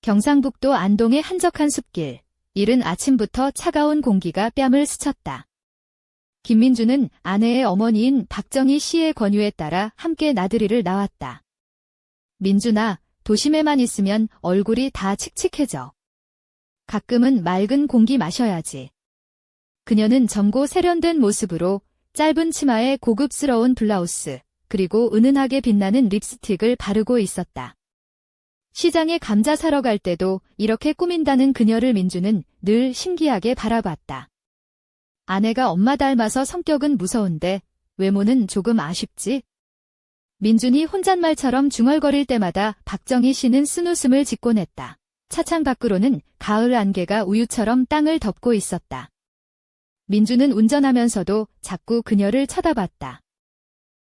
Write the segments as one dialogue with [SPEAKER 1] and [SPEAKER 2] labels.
[SPEAKER 1] 경상북도 안동의 한적한 숲길. 이른 아침부터 차가운 공기가 뺨을 스쳤다. 김민주는 아내의 어머니인 박정희 씨의 권유에 따라 함께 나들이를 나왔다. 민준아, 도심에만 있으면 얼굴이 다 칙칙해져. 가끔은 맑은 공기 마셔야지. 그녀는 젊고 세련된 모습으로 짧은 치마에 고급스러운 블라우스, 그리고 은은하게 빛나는 립스틱을 바르고 있었다. 시장에 감자 사러 갈 때도 이렇게 꾸민다는 그녀를 민주는 늘 신기하게 바라봤다. 아내가 엄마 닮아서 성격은 무서운데 외모는 조금 아쉽지? 민준이 혼잣말처럼 중얼거릴 때마다 박정희 씨는 쓴웃음을 짓곤 했다. 차창 밖으로는 가을 안개가 우유처럼 땅을 덮고 있었다. 민주는 운전하면서도 자꾸 그녀를 쳐다봤다.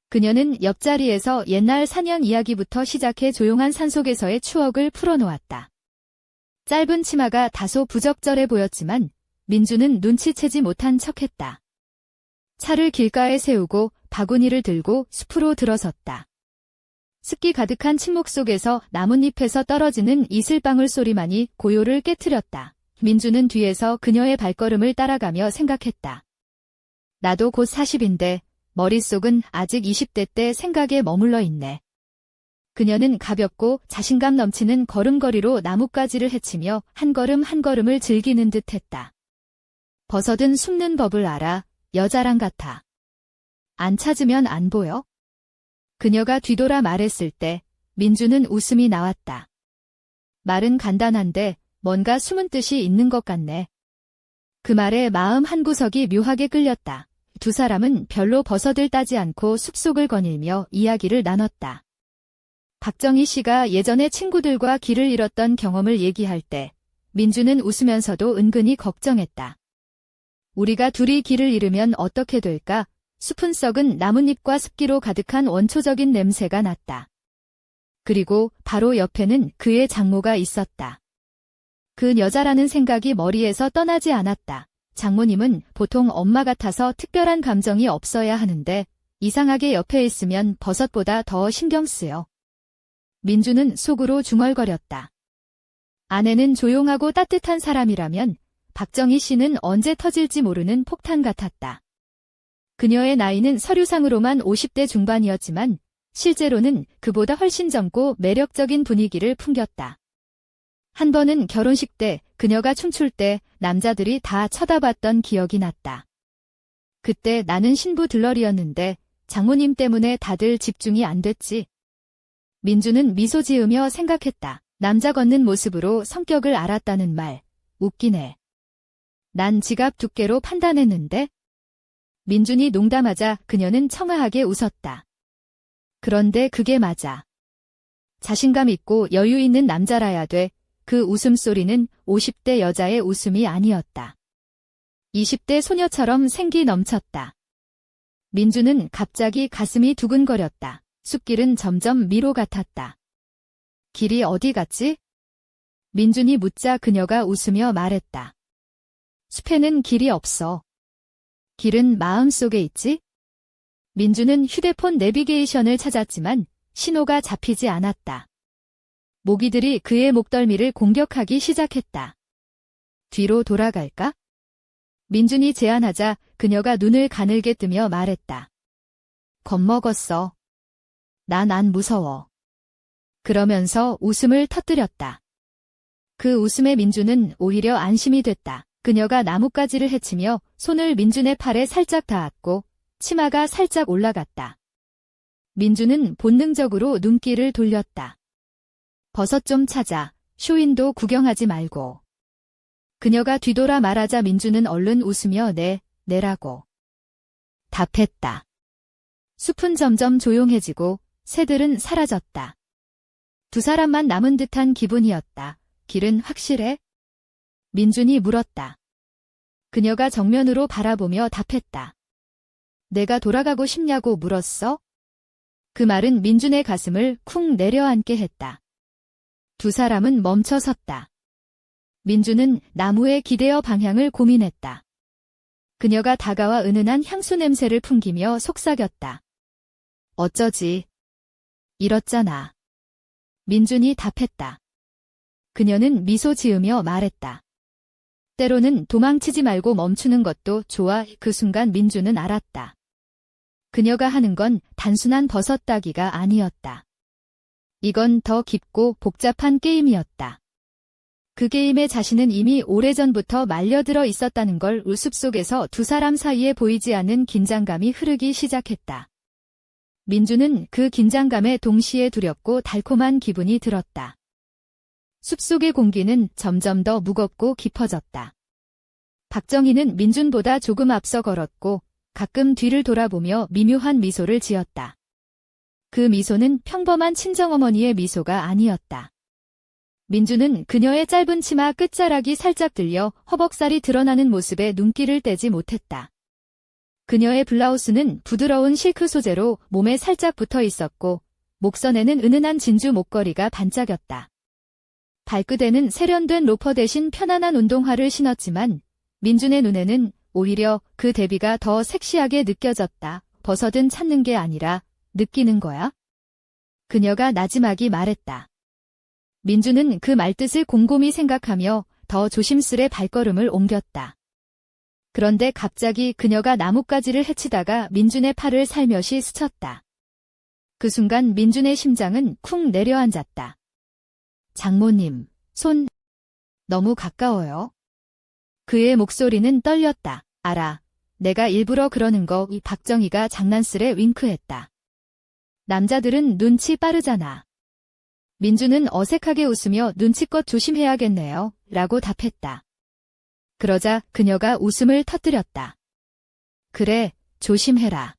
[SPEAKER 1] 그녀는 옆자리에서 옛날 사냥 이야기부터 시작해 조용한 산속에서의 추억을 풀어놓았다. 짧은 치마가 다소 부적절해 보였지만 민주는 눈치채지 못한 척했다. 차를 길가에 세우고 바구니를 들고 숲으로 들어섰다. 습기 가득한 침묵 속에서 나뭇잎에서 떨어지는 이슬방울 소리만이 고요를 깨트렸다. 민주는 뒤에서 그녀의 발걸음을 따라가며 생각했다. 나도 곧 40인데 머릿속은 아직 20대 때 생각에 머물러 있네. 그녀는 가볍고 자신감 넘치는 걸음걸이로 나뭇가지를 헤치며 한 걸음 한 걸음을 즐기는 듯 했다. 버섯은 숨는 법을 알아. 여자랑 같아. 안 찾으면 안 보여? 그녀가 뒤돌아 말했을 때 민주는 웃음이 나왔다. 말은 간단한데 뭔가 숨은 뜻이 있는 것 같네. 그 말에 마음 한구석이 묘하게 끌렸다. 두 사람은 별로 버섯을 따지 않고 숲속을 거닐며 이야기를 나눴다. 박정희 씨가 예전에 친구들과 길을 잃었던 경험을 얘기할 때 민주는 웃으면서도 은근히 걱정했다. 우리가 둘이 길을 잃으면 어떻게 될까? 숲은 썩은 나뭇잎과 습기로 가득한 원초적인 냄새가 났다. 그리고 바로 옆에는 그의 장모가 있었다. 그 여자라는 생각이 머리에서 떠나지 않았다. 장모님은 보통 엄마 같아서 특별한 감정이 없어야 하는데 이상하게 옆에 있으면 버섯보다 더 신경 쓰여. 민주는 속으로 중얼거렸다. 아내는 조용하고 따뜻한 사람이라면 박정희 씨는 언제 터질지 모르는 폭탄 같았다. 그녀의 나이는 서류상으로만 50대 중반이었지만 실제로는 그보다 훨씬 젊고 매력적인 분위기를 풍겼다. 한 번은 결혼식 때 그녀가 춤출 때 남자들이 다 쳐다봤던 기억이 났다. 그때 나는 신부 들러리였는데 장모님 때문에 다들 집중이 안 됐지. 민주는 미소 지으며 생각했다. 남자 걷는 모습으로 성격을 알았다는 말. 웃기네. 난 지갑 두께로 판단했는데? 민준이 농담하자 그녀는 청아하게 웃었다. 그런데 그게 맞아. 자신감 있고 여유 있는 남자라야 돼. 그 웃음소리는 50대 여자의 웃음이 아니었다. 20대 소녀처럼 생기 넘쳤다. 민주는 갑자기 가슴이 두근거렸다. 숲길은 점점 미로 같았다. 길이 어디 갔지? 민준이 묻자 그녀가 웃으며 말했다. 숲에는 길이 없어. 길은 마음속에 있지? 민주는 휴대폰 내비게이션을 찾았지만 신호가 잡히지 않았다. 모기들이 그의 목덜미를 공격하기 시작했다. 뒤로 돌아갈까? 민준이 제안하자 그녀가 눈을 가늘게 뜨며 말했다. 겁먹었어. 난 안 무서워. 그러면서 웃음을 터뜨렸다. 그 웃음에 민준은 오히려 안심이 됐다. 그녀가 나뭇가지를 헤치며 손을 민준의 팔에 살짝 닿았고 치마가 살짝 올라갔다. 민준은 본능적으로 눈길을 돌렸다. 버섯 좀 찾아. 쇼윈도 구경하지 말고. 그녀가 뒤돌아 말하자 민주는 얼른 웃으며 내라고 답했다. 숲은 점점 조용해지고 새들은 사라졌다. 두 사람만 남은 듯한 기분이었다. 길은 확실해? 민준이 물었다. 그녀가 정면으로 바라보며 답했다. 내가 돌아가고 싶냐고 물었어? 그 말은 민준의 가슴을 쿵 내려앉게 했다. 두 사람은 멈춰 섰다. 민주는 나무에 기대어 방향을 고민했다. 그녀가 다가와 은은한 향수 냄새를 풍기며 속삭였다. 어쩌지? 잃었잖아. 민준이 답했다. 그녀는 미소 지으며 말했다. 때로는 도망치지 말고 멈추는 것도 좋아. 그 순간 민주는 알았다. 그녀가 하는 건 단순한 버섯 따기가 아니었다. 이건 더 깊고 복잡한 게임이었다. 그 게임에 자신은 이미 오래전부터 말려들어 있었다는 걸 숲속에서 두 사람 사이에 보이지 않는 긴장감이 흐르기 시작했다. 민주는 그 긴장감에 동시에 두렵고 달콤한 기분이 들었다. 숲속의 공기는 점점 더 무겁고 깊어졌다. 박정희는 민준보다 조금 앞서 걸었고 가끔 뒤를 돌아보며 미묘한 미소를 지었다. 그 미소는 평범한 친정어머니의 미소가 아니었다. 민주는 그녀의 짧은 치마 끝자락이 살짝 들려 허벅살이 드러나는 모습에 눈길을 떼지 못했다. 그녀의 블라우스는 부드러운 실크 소재로 몸에 살짝 붙어 있었고 목선에는 은은한 진주 목걸이가 반짝였다. 발끝에는 세련된 로퍼 대신 편안한 운동화를 신었지만 민준의 눈에는 오히려 그 대비가 더 섹시하게 느껴졌다. 버섯은 찾는 게 아니라 느끼는 거야? 그녀가 나지막이 말했다. 민주는 그 말뜻을 곰곰이 생각하며 더 조심스레 발걸음을 옮겼다. 그런데 갑자기 그녀가 나뭇가지를 헤치다가 민준의 팔을 살며시 스쳤다. 그 순간 민준의 심장은 쿵 내려앉았다. 장모님, 손 너무 가까워요. 그의 목소리는 떨렸다. 알아. 내가 일부러 그러는 거. 박정희가 장난스레 윙크했다. 남자들은 눈치 빠르잖아. 민주는 어색하게 웃으며 눈치껏 조심해야겠네요. 라고 답했다. 그러자 그녀가 웃음을 터뜨렸다. 그래, 조심해라.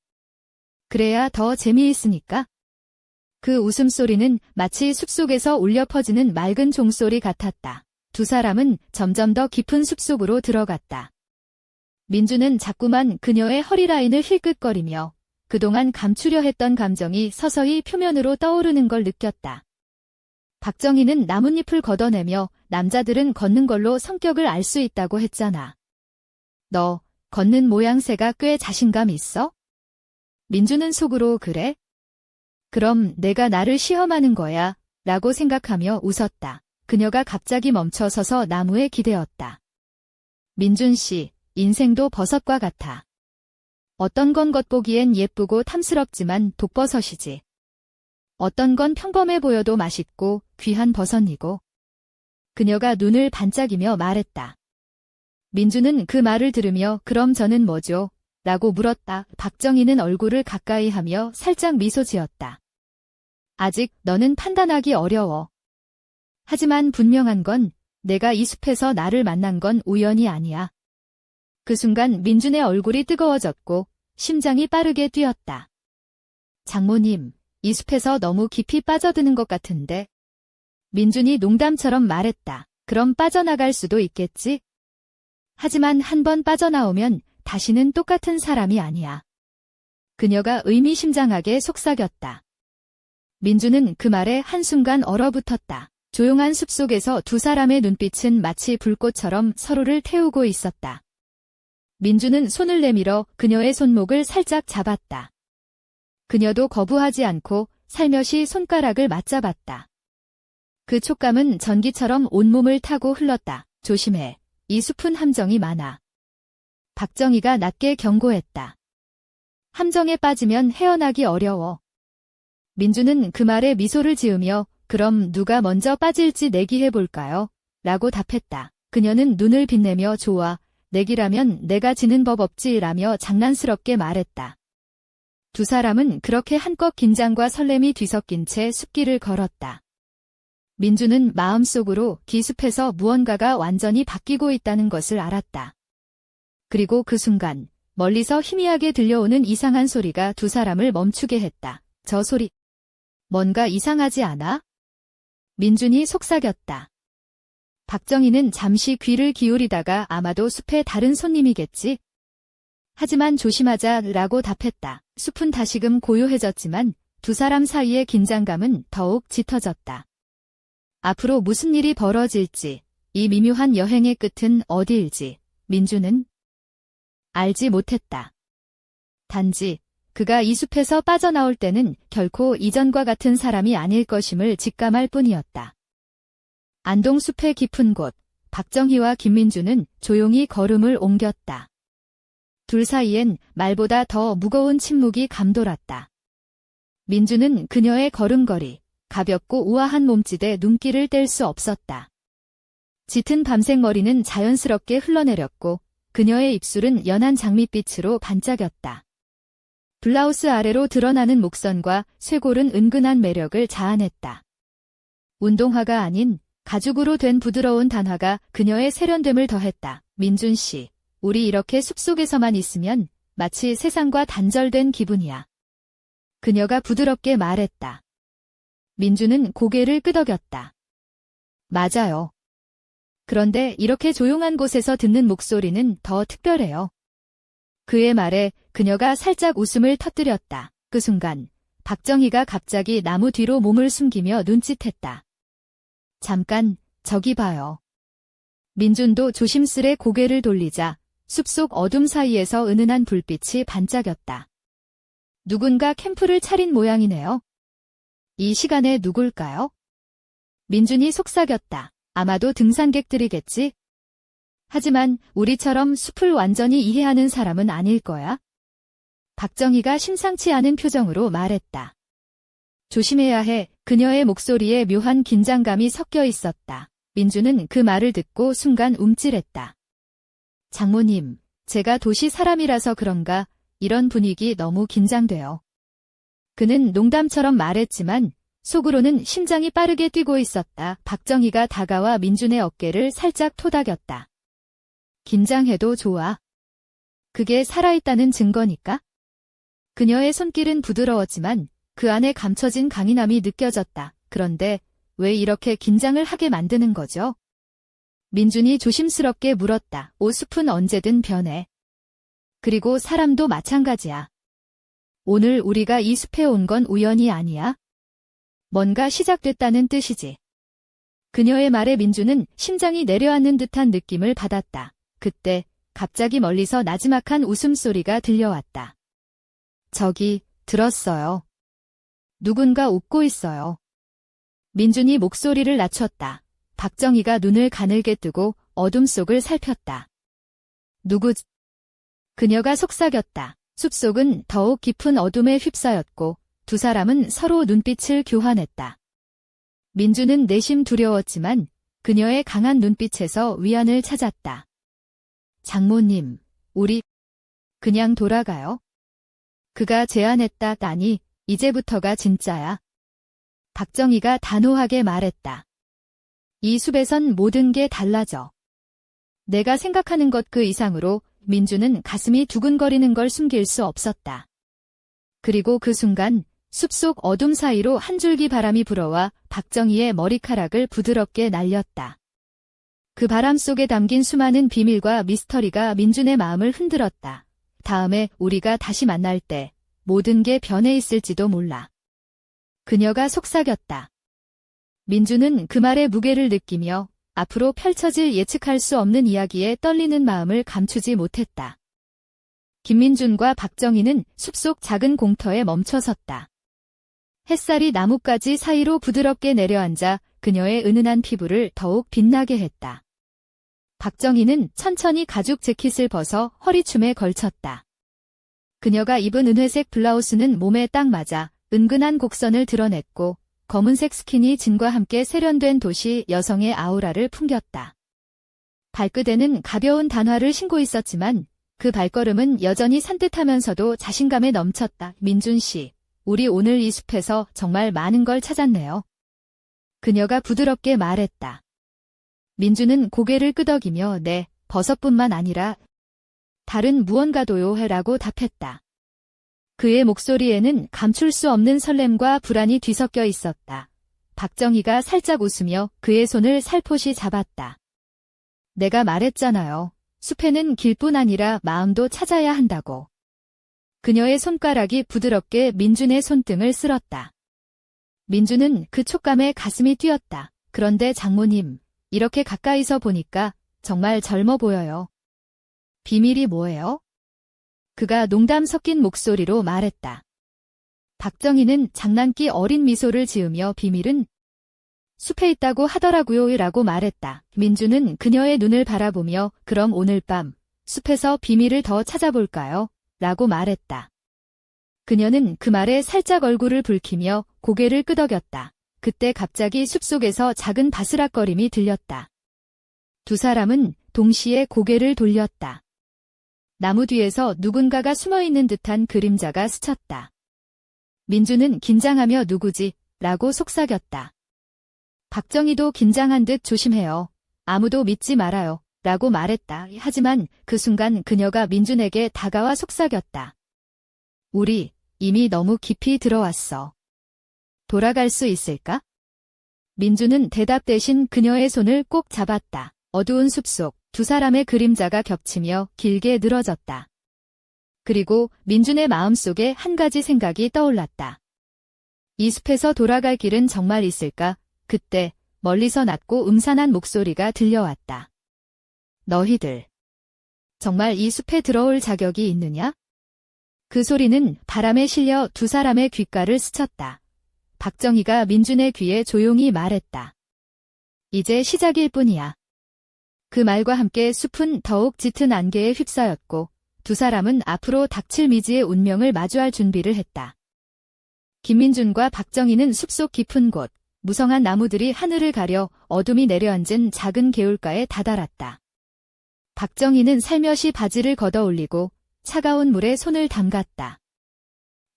[SPEAKER 1] 그래야 더 재미있으니까. 그 웃음소리는 마치 숲속에서 울려 퍼지는 맑은 종소리 같았다. 두 사람은 점점 더 깊은 숲속으로 들어갔다. 민주는 자꾸만 그녀의 허리라인을 힐끗거리며 그동안 감추려 했던 감정이 서서히 표면으로 떠오르는 걸 느꼈다. 박정희는 나뭇잎을 걷어내며 남자들은 걷는 걸로 성격을 알 수 있다고 했잖아. 너 걷는 모양새가 꽤 자신감 있어? 민주는 속으로 그래? 그럼 내가 나를 시험하는 거야 라고 생각하며 웃었다. 그녀가 갑자기 멈춰 서서 나무에 기대었다. 민준 씨, 인생도 버섯과 같아. 어떤 건 겉보기엔 예쁘고 탐스럽지만 독버섯이지. 어떤 건 평범해 보여도 맛있고 귀한 버섯이고. 그녀가 눈을 반짝이며 말했다. 민주는 그 말을 들으며 그럼 저는 뭐죠? 라고 물었다. 박정희는 얼굴을 가까이 하며 살짝 미소 지었다. 아직 너는 판단하기 어려워. 하지만 분명한 건 내가 이 숲에서 나를 만난 건 우연이 아니야. 그 순간 민준의 얼굴이 뜨거워졌고 심장이 빠르게 뛰었다. 장모님, 이 숲에서 너무 깊이 빠져드는 것 같은데. 민준이 농담처럼 말했다. 그럼 빠져나갈 수도 있겠지? 하지만 한 번 빠져나오면 다시는 똑같은 사람이 아니야. 그녀가 의미심장하게 속삭였다. 민주는 그 말에 한순간 얼어붙었다. 조용한 숲속에서 두 사람의 눈빛은 마치 불꽃처럼 서로를 태우고 있었다. 민주는 손을 내밀어 그녀의 손목을 살짝 잡았다. 그녀도 거부하지 않고 살며시 손가락을 맞잡았다. 그 촉감은 전기처럼 온몸을 타고 흘렀다. 조심해. 이 숲은 함정이 많아. 박정희가 낮게 경고했다. 함정에 빠지면 헤어나기 어려워. 민주는 그 말에 미소를 지으며 그럼 누가 먼저 빠질지 내기해볼까요? 라고 답했다. 그녀는 눈을 빛내며 좋아. 내기라면 내가 지는 법 없지 라며 장난스럽게 말했다. 두 사람은 그렇게 한껏 긴장과 설렘이 뒤섞인 채 숲길을 걸었다. 민주는 마음속으로 기숲에서 무언가가 완전히 바뀌고 있다는 것을 알았다. 그리고 그 순간 멀리서 희미하게 들려오는 이상한 소리가 두 사람을 멈추게 했다. 저 소리. 뭔가 이상하지 않아? 민준이 속삭였다. 박정희는 잠시 귀를 기울이다가 아마도 숲의 다른 손님이겠지? 하지만 조심하자라고 답했다. 숲은 다시금 고요해졌지만 두 사람 사이의 긴장감은 더욱 짙어졌다. 앞으로 무슨 일이 벌어질지, 이 미묘한 여행의 끝은 어디일지 민주는 알지 못했다. 단지 그가 이 숲에서 빠져나올 때는 결코 이전과 같은 사람이 아닐 것임을 직감할 뿐이었다. 안동숲의 깊은 곳, 박정희와 김민주는 조용히 걸음을 옮겼다. 둘 사이엔 말보다 더 무거운 침묵이 감돌았다. 민주는 그녀의 걸음걸이, 가볍고 우아한 몸짓에 눈길을 뗄 수 없었다. 짙은 밤색 머리는 자연스럽게 흘러내렸고 그녀의 입술은 연한 장밋빛으로 반짝였다. 블라우스 아래로 드러나는 목선과 쇄골은 은근한 매력을 자아냈다. 운동화가 아닌 가죽으로 된 부드러운 단화가 그녀의 세련됨을 더했다. 민준 씨, 우리 이렇게 숲속에서만 있으면 마치 세상과 단절된 기분이야. 그녀가 부드럽게 말했다. 민주는 고개를 끄덕였다. 맞아요. 그런데 이렇게 조용한 곳에서 듣는 목소리는 더 특별해요. 그의 말에 그녀가 살짝 웃음을 터뜨렸다. 그 순간 박정희가 갑자기 나무 뒤로 몸을 숨기며 눈짓했다. 잠깐, 저기 봐요. 민준도 조심스레 고개를 돌리자 숲속 어둠 사이에서 은은한 불빛이 반짝였다. 누군가 캠프를 차린 모양이네요. 이 시간에 누굴까요? 민준이 속삭였다. 아마도 등산객들이겠지? 하지만 우리처럼 숲을 완전히 이해하는 사람은 아닐 거야. 박정희가 심상치 않은 표정으로 말했다. 조심해야 해. 그녀의 목소리에 묘한 긴장감이 섞여 있었다. 민주는 그 말을 듣고 순간 움찔했다. 장모님, 제가 도시 사람이라서 그런가 이런 분위기 너무 긴장돼요. 그는 농담처럼 말했지만 속으로는 심장이 빠르게 뛰고 있었다. 박정희가 다가와 민준의 어깨를 살짝 토닥였다. 긴장해도 좋아. 그게 살아있다는 증거니까? 그녀의 손길은 부드러웠지만 그 안에 감춰진 강인함이 느껴졌다. 그런데 왜 이렇게 긴장을 하게 만드는 거죠? 민준이 조심스럽게 물었다. 숲은 언제든 변해. 그리고 사람도 마찬가지야. 오늘 우리가 이 숲에 온 건 우연이 아니야. 뭔가 시작됐다는 뜻이지. 그녀의 말에 민주는 심장이 내려앉는 듯한 느낌을 받았다. 그때 갑자기 멀리서 나지막한 웃음소리가 들려왔다. 저기, 들었어요. 누군가 웃고 있어요. 민준이 목소리를 낮췄다. 박정희가 눈을 가늘게 뜨고 어둠 속을 살폈다. 누구지? 그녀가 속삭였다. 숲속은 더욱 깊은 어둠에 휩싸였고 두 사람은 서로 눈빛을 교환했다. 민주는 내심 두려웠지만 그녀의 강한 눈빛에서 위안을 찾았다. 장모님, 우리 그냥 돌아가요? 그가 제안했다. 아니, 이제부터가 진짜야. 박정희가 단호하게 말했다. 이 숲에선 모든 게 달라져. 내가 생각하는 것 그 이상으로 민주는 가슴이 두근거리는 걸 숨길 수 없었다. 그리고 그 순간 숲속 어둠 사이로 한 줄기 바람이 불어와 박정희의 머리카락을 부드럽게 날렸다. 그 바람 속에 담긴 수많은 비밀과 미스터리가 민준의 마음을 흔들었다. 다음에 우리가 다시 만날 때 모든 게 변해 있을지도 몰라. 그녀가 속삭였다. 민주는 그 말의 무게를 느끼며 앞으로 펼쳐질 예측할 수 없는 이야기에 떨리는 마음을 감추지 못했다. 김민준과 박정희는 숲속 작은 공터에 멈춰섰다. 햇살이 나뭇가지 사이로 부드럽게 내려앉아 그녀의 은은한 피부를 더욱 빛나게 했다. 박정희는 천천히 가죽 재킷을 벗어 허리춤에 걸쳤다. 그녀가 입은 은회색 블라우스는 몸에 딱 맞아 은근한 곡선을 드러냈고 검은색 스키니 진과 함께 세련된 도시 여성의 아우라를 풍겼다. 발끝에는 가벼운 단화를 신고 있었지만 그 발걸음은 여전히 산뜻하면서도 자신감에 넘쳤다. 민준 씨, 우리 오늘 이 숲에서 정말 많은 걸 찾았네요. 그녀가 부드럽게 말했다. 민주는 고개를 끄덕이며 네, 버섯뿐만 아니라 다른 무언가도요 라고 답했다. 그의 목소리에는 감출 수 없는 설렘과 불안이 뒤섞여 있었다. 박정희가 살짝 웃으며 그의 손을 살포시 잡았다. 내가 말했잖아요. 숲에는 길뿐 아니라 마음도 찾아야 한다고. 그녀의 손가락이 부드럽게 민준의 손등을 쓸었다. 민준은 그 촉감에 가슴이 뛰었다. 그런데 장모님, 이렇게 가까이서 보니까 정말 젊어 보여요. 비밀이 뭐예요? 그가 농담 섞인 목소리로 말했다. 박정희는 장난기 어린 미소를 지으며 비밀은 숲에 있다고 하더라고요. 라고 말했다. 민주는 그녀의 눈을 바라보며 그럼 오늘 밤 숲에서 비밀을 더 찾아볼까요? 라고 말했다. 그녀는 그 말에 살짝 얼굴을 붉히며 고개를 끄덕였다. 그때 갑자기 숲속에서 작은 바스락거림이 들렸다. 두 사람은 동시에 고개를 돌렸다. 나무 뒤에서 누군가가 숨어있는 듯한 그림자가 스쳤다. 민주는 긴장하며 누구지? 라고 속삭였다. 박정희도 긴장한 듯 조심해요. 아무도 믿지 말아요. 라고 말했다. 하지만 그 순간 그녀가 민준에게 다가와 속삭였다. 우리 이미 너무 깊이 들어왔어. 돌아갈 수 있을까? 민주는 대답 대신 그녀의 손을 꼭 잡았다. 어두운 숲속 두 사람의 그림자가 겹치며 길게 늘어졌다. 그리고 민준의 마음속에 한 가지 생각이 떠올랐다. 이 숲에서 돌아갈 길은 정말 있을까? 그때 멀리서 낮고 음산한 목소리가 들려왔다. 너희들 정말 이 숲에 들어올 자격이 있느냐? 그 소리는 바람에 실려 두 사람의 귓가를 스쳤다. 박정희가 민준의 귀에 조용히 말했다. 이제 시작일 뿐이야. 그 말과 함께 숲은 더욱 짙은 안개에 휩싸였고 두 사람은 앞으로 닥칠 미지의 운명을 마주할 준비를 했다. 김민준과 박정희는 숲속 깊은 곳, 무성한 나무들이 하늘을 가려 어둠이 내려앉은 작은 개울가에 다다랐다. 박정희는 살며시 바지를 걷어올리고 차가운 물에 손을 담갔다.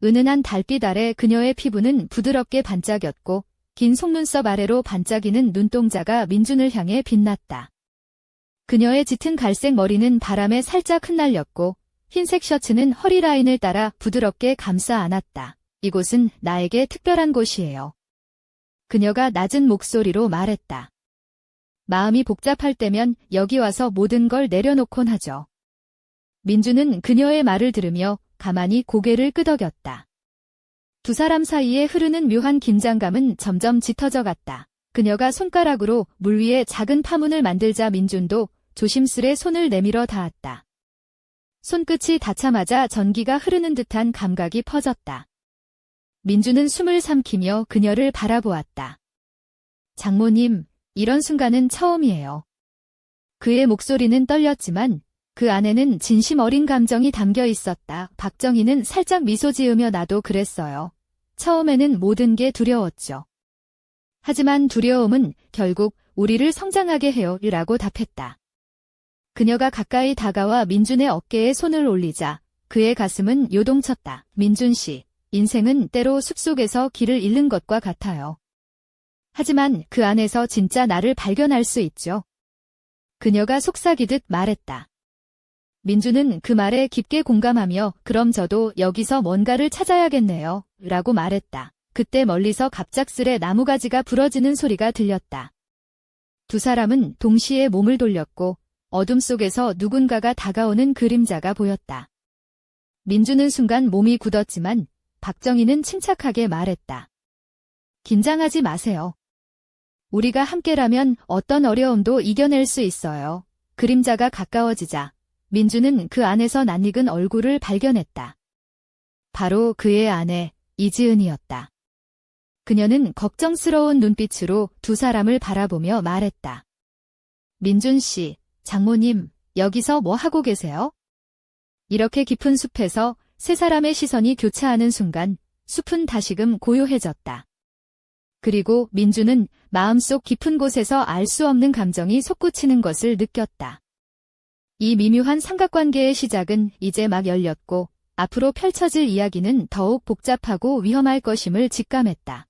[SPEAKER 1] 은은한 달빛 아래 그녀의 피부는 부드럽게 반짝였고 긴 속눈썹 아래로 반짝이는 눈동자가 민준을 향해 빛났다. 그녀의 짙은 갈색 머리는 바람에 살짝 흩날렸고 흰색 셔츠는 허리 라인을 따라 부드럽게 감싸 안았다. 이곳은 나에게 특별한 곳이에요. 그녀가 낮은 목소리로 말했다. 마음이 복잡할 때면 여기 와서 모든 걸 내려놓곤 하죠. 민주는 그녀의 말을 들으며 가만히 고개를 끄덕였다. 두 사람 사이에 흐르는 묘한 긴장감은 점점 짙어져 갔다. 그녀가 손가락으로 물 위에 작은 파문을 만들자 민준도 조심스레 손을 내밀어 닿았다. 손끝이 닿자마자 전기가 흐르는 듯한 감각이 퍼졌다. 민주는 숨을 삼키며 그녀를 바라보았다. 장모님, 이런 순간은 처음이에요. 그의 목소리는 떨렸지만 그 안에는 진심 어린 감정이 담겨 있었다. 박정희는 살짝 미소 지으며 나도 그랬어요. 처음에는 모든 게 두려웠죠. 하지만 두려움은 결국 우리를 성장하게 해요. 라고 답했다. 그녀가 가까이 다가와 민준의 어깨에 손을 올리자 그의 가슴은 요동쳤다. 민준 씨, 인생은 때로 숲속에서 길을 잃는 것과 같아요. 하지만 그 안에서 진짜 나를 발견할 수 있죠. 그녀가 속삭이듯 말했다. 민준은 그 말에 깊게 공감하며 그럼 저도 여기서 뭔가를 찾아야겠네요. 라고 말했다. 그때 멀리서 갑작스레 나무가지가 부러지는 소리가 들렸다. 두 사람은 동시에 몸을 돌렸고 어둠 속에서 누군가가 다가오는 그림자가 보였다. 민준은 순간 몸이 굳었지만 박정희는 침착하게 말했다. 긴장하지 마세요. 우리가 함께라면 어떤 어려움도 이겨낼 수 있어요. 그림자가 가까워지자 민준은 그 안에서 낯익은 얼굴을 발견했다. 바로 그의 아내 이지은이었다. 그녀는 걱정스러운 눈빛으로 두 사람을 바라보며 말했다. 민준 씨, 장모님, 여기서 뭐 하고 계세요? 이렇게 깊은 숲에서 세 사람의 시선이 교차하는 순간 숲은 다시금 고요해졌다. 그리고 민준은 마음속 깊은 곳에서 알 수 없는 감정이 솟구치는 것을 느꼈다. 이 미묘한 삼각관계의 시작은 이제 막 열렸고 앞으로 펼쳐질 이야기는 더욱 복잡하고 위험할 것임을 직감했다.